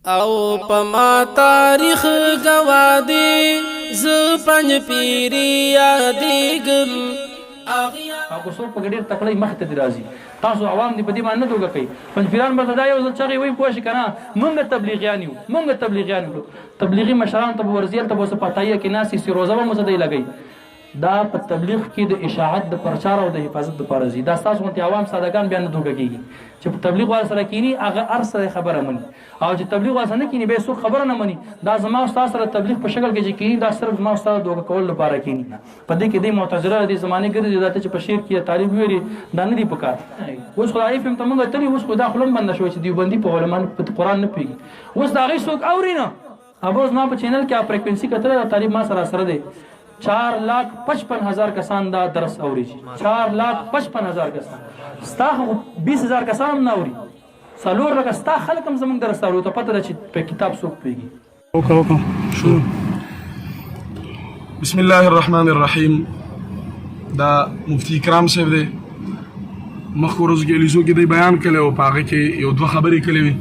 او پما تاریخ گوادی ز پنج پیری یادیګم اګه څوک په ګډیر تکړه مخ ته راځي تاسو عوام دې په دې باندې توګه کوي پنځپیران به دا یو ځل چغې وایي پوه شي که نه مونږ تبلیغیان یو تبلیغي مشران ته به ورځي هلته به اوس پتایه کې ناستې سي روزه به مو څه دی لګوي دا په تبلیغ کې د اشاعت د پرچار او د حفاظت دپاره ځي دا ستاسو غوندې عوام سادهګان بیا نه دوکه کېږي چې په تبلیغ والا سره کینی هغه هر څه خبره مني او چې تبلیغ والا سره نه کینی بیا څوک خبره نه مني دا زما او ستا سره تبلیغ په شکل کې چې کینی دا صرف زما او ستا دوکه کولو لپاره کینی په دې کې دې معتزله دې زمانې ګرځي دا ته چې په شعر کې طالب ویلي دا نه دي پکار اوس خدای فهم ته مونږ تللي اوس خو دا خلم بنده شوی چې دیوبندي په علما په قرآن نه پوهېږي اوس د هغې څوک اوري نه ابه اوس ما په چینل کې فریکوینسي کتله دا طالب ما سره دی 4,55,000 کسان دا درس اوري 4,55,000 کسان ستا 20,000 کسان هم نه اوري څلور لکه ستا خلک هم زموږ درس اوري ته پته ده چې په کتاب څوک پوهېږي وکړه شروع بسم الله الرحمن الرحیم دا مفتی اکرام صاحب دی مخکې ورځو کې لیزو کې دی بیان کړی او په هغه کې یو دوه خبرې کړې وې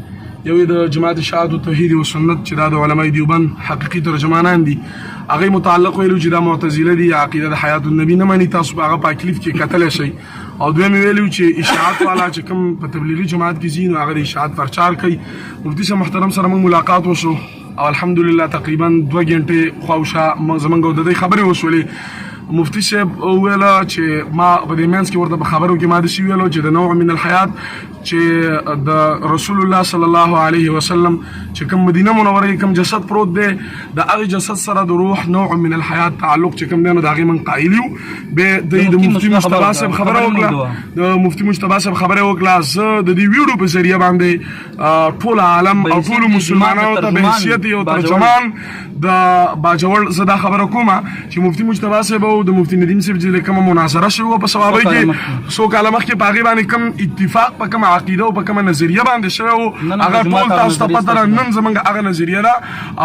یو د جماعت اشاعت التوحید و سنت چې دا د علماء دیوبند حقیقي ترجمانان دي هغه متعلق ویلو چې دا معتزله دي عقیده د حیات النبی نه مانی تاسو هغه په تکلیف کې کتلی شئ او دویم ویلو چې اشاعت والا چې کوم په تبلیغي جماعت کې ځي نو هغه د اشاعت پرچار کوي مفتی صاحب محترم سره موږ ملاقات وشو او الحمدلله تقریبا 2 غنټې خواوشا زمونږ د دې خبرې وشولې مفتی صاحب ویله چې ما په دې منځ کې ورته په خبرو کې ما داسې ویلو چې د نوع من الحیات چې د رسول الله صلی الله علیه وسلم چې کوم مدینه منوره کې کوم جسد پروت دی د هغه جسد سره د روح نوع من الحیات تعلق چې کوم دی نو د هغې من قایل یو بیا د مفتی مجتبی صاحب خبره وکړه د مفتی مجتبی صاحب خبره وکړه زه د دې ویډیو په ذریعه باندې ټول عالم او ټول مسلمانانو ته به حیثیت یو ترجمان د باجوړ زه دا خبره کومه چې مفتی مجتبی صاحب او د مفتی ندیم صاحب چې کومه مناظره شوې په صوابۍ کې څو کاله مخکې په هغې باندې کوم اتفاق په کومه عقیده او په کومه نظریه باندې شوی و هغه ټول تاسو ته پته ده نن زموږ هغه نظریه ده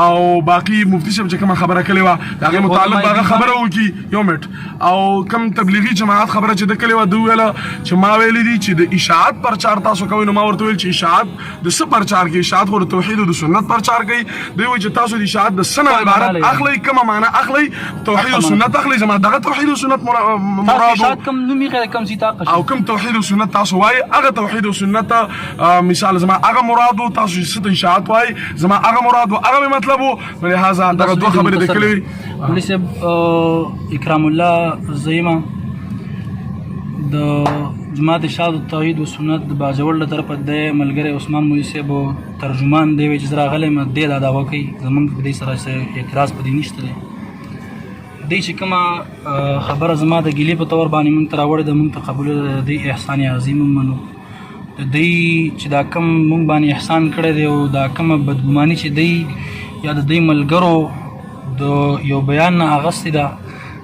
او باقي مفتی صاحب چې کومه خبره کړې وه د هغې متعلق به هغه خبره وکړي یو منټ او کوم تبلیغي جماعت خبره چې ده کړې وه ده وویله چې ما ویلي دي چې د اشاعت پرچار تاسو کوئ نو ما ورته ویل چې اشاعت د څه پرچار کوي اشاعت خو د توحید او د سنت پرچار کوي دوی وایي چې تاسو د اشاعت د څه نه عبارت اخلئ کومه معنی اخلئ توحید او سنت اخلئ زما دغه توحید او سنت مراد کوم نوم یې کوم ځای او کوم توحید او سنت تاسو وایي هغه توحید او سنت مثال زما هغه مراد و تاسو چې څه ته اشاعت وایي زما هغه مراد و هغه مطلب و نو لهذا دغه دوه خبرې دې کړې مولوي صاحب اکرام الله زیمه د جماعت اشاعت التوحید و سنت د باجوړ له طرفه د ملګری عثمان مولوي صاحب ترجمان دی چې زه راغلی یم دی دا دعوه کوي زموږ په دې سره څه اعتراض په دې نشته دی دی چې کومه خبره زما د ګیلې په طور باندې موږ ته راوړې ده موږ ته قبوله ده د دې احسان عظیم هم منو د دوی چې دا کوم موږ باندې احسان کړی دی او دا کومه بدګماني چې دی یا د دوی ملګرو د یو بیان نه اغوستې ده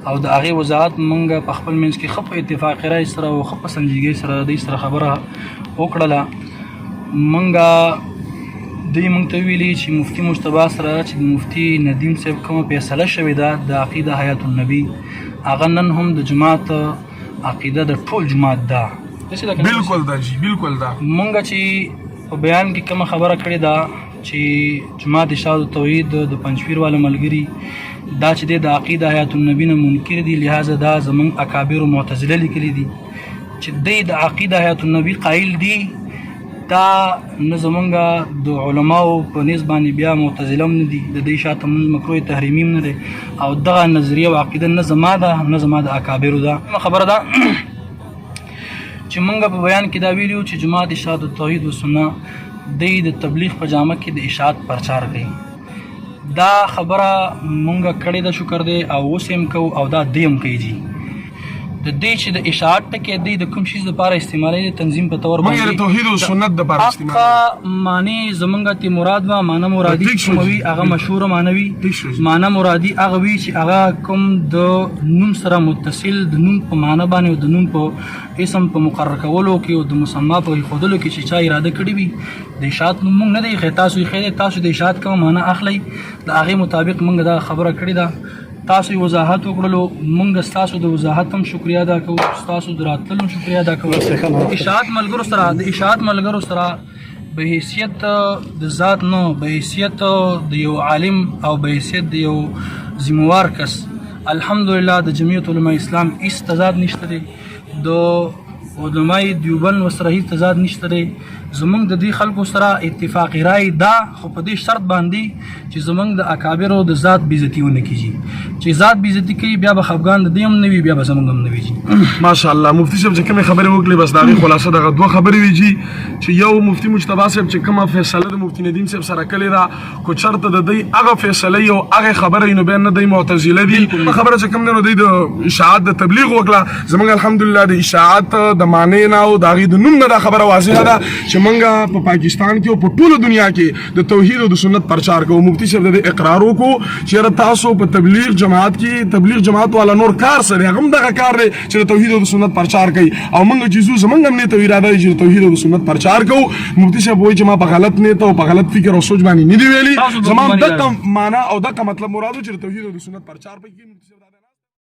او د هغې وضاحت موږ په خپل منځ کې ښه په اتفاقي رای سره او ښه په سنجیدګۍ سره د دوی سره خبره وکړله موږ دوی موږ ته ویلي چې مفتی مجتبی سره چې د مفتی ندیم صاحب کومه فیصله شوې ده د عقیده حیات النبی هغه نن هم د جماعت عقیده د ټول جماعت ده بالکل دا جی بالکل دا مونږ چې په بیان کې کومه خبره کړې ده چې جماعت اشاعت التوحید د پنځپیر والا ملګري دا چې د عقیده حیات النبی نه منکر دي لہذا دا زموږ اکابر معتزله لیکلي دي چې دی د عقیده حیات النبی قایل دي دا نه زمونږ د علماو په نیز باندې بیا معتزله هم نه دي د دې شاته مونږ مکروه تحریمي هم نه دی او دغه نظریه او عقیده نه زما ده نه زما د اکابرو ده خبره ده چې مونږ په بیان کې دا ویلو چې جماعت اشاعت التوحید و سنت دی د تبلیغ په جامه کې د اشاعت پرچار کوي دا خبره مونږ کړې ده شکر دی او اوس هم کوو او دا دی هم کوي جي د دې چې د اشاعت ټکی دی د کوم شیز لپاره استعمالوي د تنظیم په طور باندې موږ د توحید او سنت لپاره استعمالوي هغه معنی زمونږ ته مراد و معنی مرادي کوموي هغه مشهور معنوي معنی مرادي هغه وی چې هغه کوم د نوم سره متصل د نوم په معنی باندې او د نوم په اسم په مقرر کولو کې او د مسما په خودلو کې چې چا اراده کړی وي د اشاعت نوم موږ نه دی خې تاسو خې تاسو د اشاعت کوم معنی اخلي د هغه مطابق موږ دا خبره کړې ده تاسو وضاحت وکړلو مونږ ستاسو د وضاحت هم شکریا ادا کوو ستاسو د راتللو شکریا ادا کوو اشاعت ملګرو سره د اشاعت ملګرو سره به حیثیت د ذات نو، به حیثیت د یو عالم او به حیثیت د یو ذمہوار کس الحمدلله د جمعیت علماء اسلام هیڅ تضاد نشته دی، د علماء دیوبند ورسره هیڅ تضاد نشته دی. زمونږ د دې خلکو سره اتفاق رای دا، خو په دې شرط باندې چې زمونږ د اکابرو د ذات بېزتي ونه کېږي. چې ذات بېزتي کوي بیا به خفګان د دې هم نه وي، بیا به زمونږ هم نه وي. ماشاءالله مفتی صاحب چې کومې خبرې وکړې بس د هغې خلاصه دغه دوه خبرې وي چې یو مفتی مجتبی صاحب چې کومه فیصله د مفتی ندیم صاحب سره کړې ده، خو چېرته د دوی هغه فیصله او هغه خبره وي نو بیا نه دوی معتزله دي. خبره چې کوم دی نو دوی د اشاعت د تبلیغ وکړه. زمونږ الحمدلله د اشاعت د معنی نه او د هغې د نوم نه دا خبره واضحه ده چې مونږ په پاکستان کې او په ټوله دنیا کې د توحید او د سنت پرچار کوو. مفتی صاحب د اقرار وکړو چې تاسو په تبلیغ جماعت کې تبلیغ جماعت والا نور کار سره هغه هم دغه کار دی چې د توحید او د سنت پرچار کوي، او موږ چې زمونږ هم نیت او اراده چې د توحید او د سنت پرچار کوو. مفتی صاحب وایي چې ما په غلط نیت او په غلط فکر او سوچ باندې نه دی ویلي، زما دغه معنا او دغه مطلب مراد و چې د توحید او د سنت پرچار پکې.